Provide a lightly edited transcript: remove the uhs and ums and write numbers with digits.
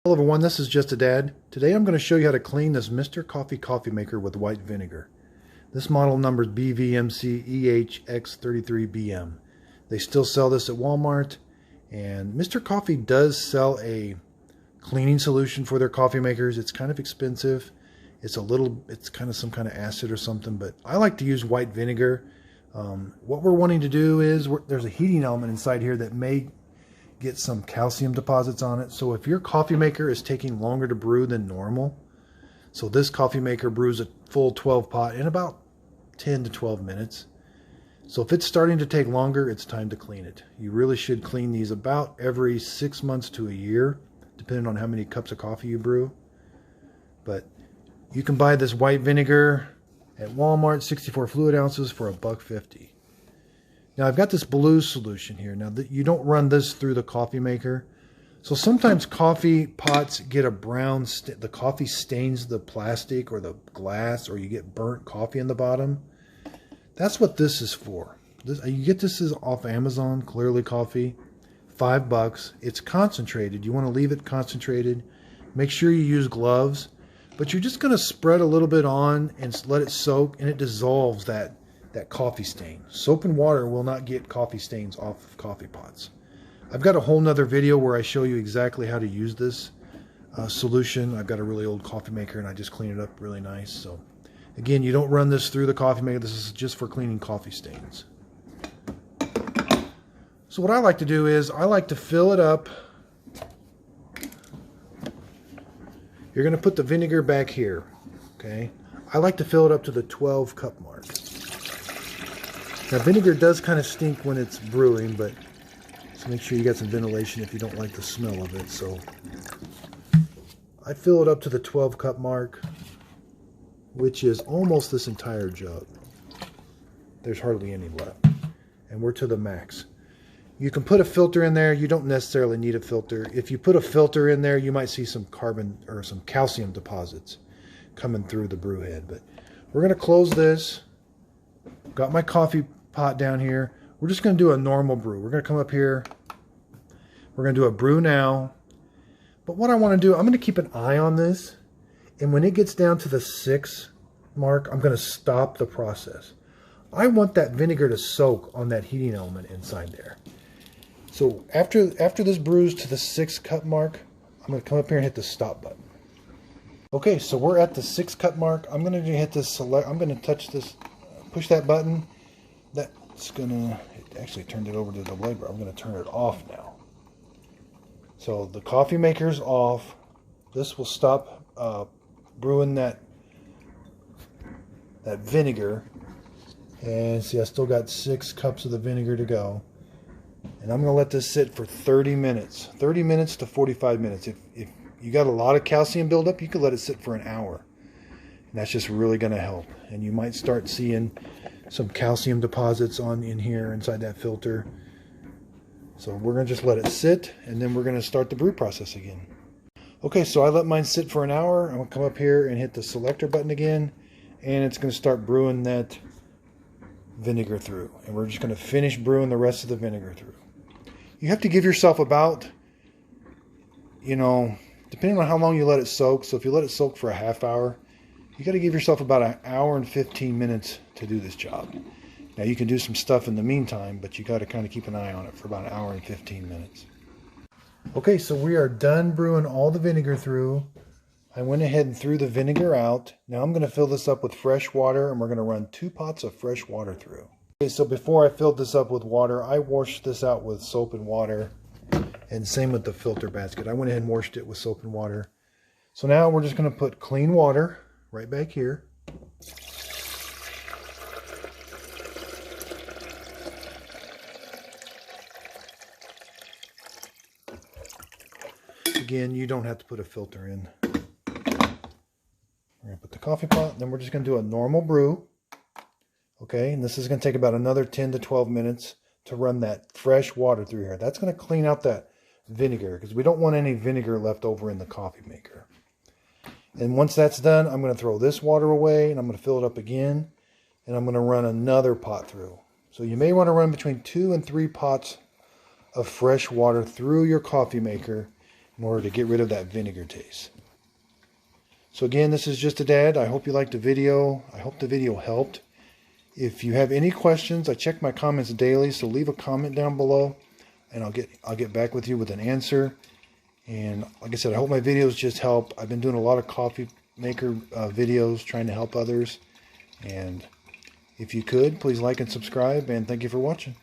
Hello everyone, this is Just a Dad. Today I'm going to show you how to clean this Mr. Coffee Maker with white vinegar. This model number is BVMC-EHX33BM. They still sell this at Walmart, and Mr. Coffee does sell a cleaning solution for their coffee makers. It's kind of expensive. It's kind of some kind of acid or something, but I like to use white vinegar. What we're wanting to do is, there's a heating element inside here that may get some calcium deposits on it. So if your coffee maker is taking longer to brew than normal, so this coffee maker brews a full 12 pot in about 10 to 12 minutes. So if it's starting to take longer, it's time to clean it. You really should clean these about every 6 months to a year, depending on how many cups of coffee you brew. But you can buy this white vinegar at Walmart, 64 fluid ounces for $1.50. Now I've got this blue solution here. Now you don't run this through the coffee maker. So sometimes coffee pots get a brown, the coffee stains the plastic or the glass, or you get burnt coffee in the bottom. That's what this is for. You get this off Amazon, Clearly Coffee, $5. It's concentrated. You want to leave it concentrated. Make sure you use gloves, but you're just going to spread a little bit on and let it soak, and it dissolves that coffee stain. Soap and water will not get coffee stains off of coffee pots. I've got a whole nother video where I show you exactly how to use this solution. I've got a really old coffee maker and I just clean it up really nice. So again, you don't run this through the coffee maker. This is just for cleaning coffee stains. So what I like to do is I like to fill it up. You're going to put the vinegar back here, okay? I like to fill it up to the 12 cup mark. Now vinegar does kind of stink when it's brewing, but so make sure you got some ventilation if you don't like the smell of it. So I fill it up to the 12 cup mark, which is almost this entire jug. There's hardly any left, and we're to the max. You can put a filter in there. You don't necessarily need a filter. If you put a filter in there, you might see some carbon or some calcium deposits coming through the brew head. But we're going to close this. Got my coffee pot down here. We're just going to do a normal brew. We're going to come up here. We're going to do a brew now. But what I want to do, I'm going to keep an eye on this. And when it gets down to the 6 mark, I'm going to stop the process. I want that vinegar to soak on that heating element inside there. So after this brews to the 6 cup mark, I'm going to come up here and hit the stop button. Okay, so we're at the 6 cup mark. I'm going to hit this select. I'm going to touch this, push that button. That's gonna, it actually turned it over to the labor. I'm gonna turn it off now. So the coffee maker's off. This will stop brewing that vinegar. And see, I still got 6 cups of the vinegar to go. And I'm gonna let this sit for 30 minutes. 30 minutes to 45 minutes. If you got a lot of calcium buildup, you could let it sit for an hour. And that's just really gonna help. And you might start seeing some calcium deposits in here inside that filter. So we're going to just let it sit, and then we're going to start the brew process again. Okay, so I let mine sit for an hour. I'm going to come up here and hit the selector button again, and it's going to start brewing that vinegar through. And we're just going to finish brewing the rest of the vinegar through. You have to give yourself about, depending on how long you let it soak. So if you let it soak for a half hour, you got to give yourself about an hour and 15 minutes to do this job. Now you can do some stuff in the meantime, but you got to kind of keep an eye on it for about an hour and 15 minutes. Okay, so we are done brewing all the vinegar through. I went ahead and threw the vinegar out. Now I'm going to fill this up with fresh water, and we're going to run 2 pots of fresh water through. Okay, so before I filled this up with water, I washed this out with soap and water, and same with the filter basket. I went ahead and washed it with soap and water. So now we're just going to put clean water right back here. Again, you don't have to put a filter in. We're going to put the coffee pot, then we're just going to do a normal brew. Okay, and this is going to take about another 10 to 12 minutes to run that fresh water through here. That's going to clean out that vinegar, because we don't want any vinegar left over in the coffee maker. And once that's done, I'm going to throw this water away, and I'm going to fill it up again, and I'm going to run another pot through. So you may want to run between 2 and 3 pots of fresh water through your coffee maker. in order to get rid of that vinegar taste. So again, this is just a dad. I hope you liked the video. I hope the video helped. If you have any questions, I check my comments daily, so leave a comment down below and I'll get back with you with an answer. And like I said, I hope my videos just help. I've been doing a lot of coffee maker videos trying to help others. And if you could, please like and subscribe, and thank you for watching.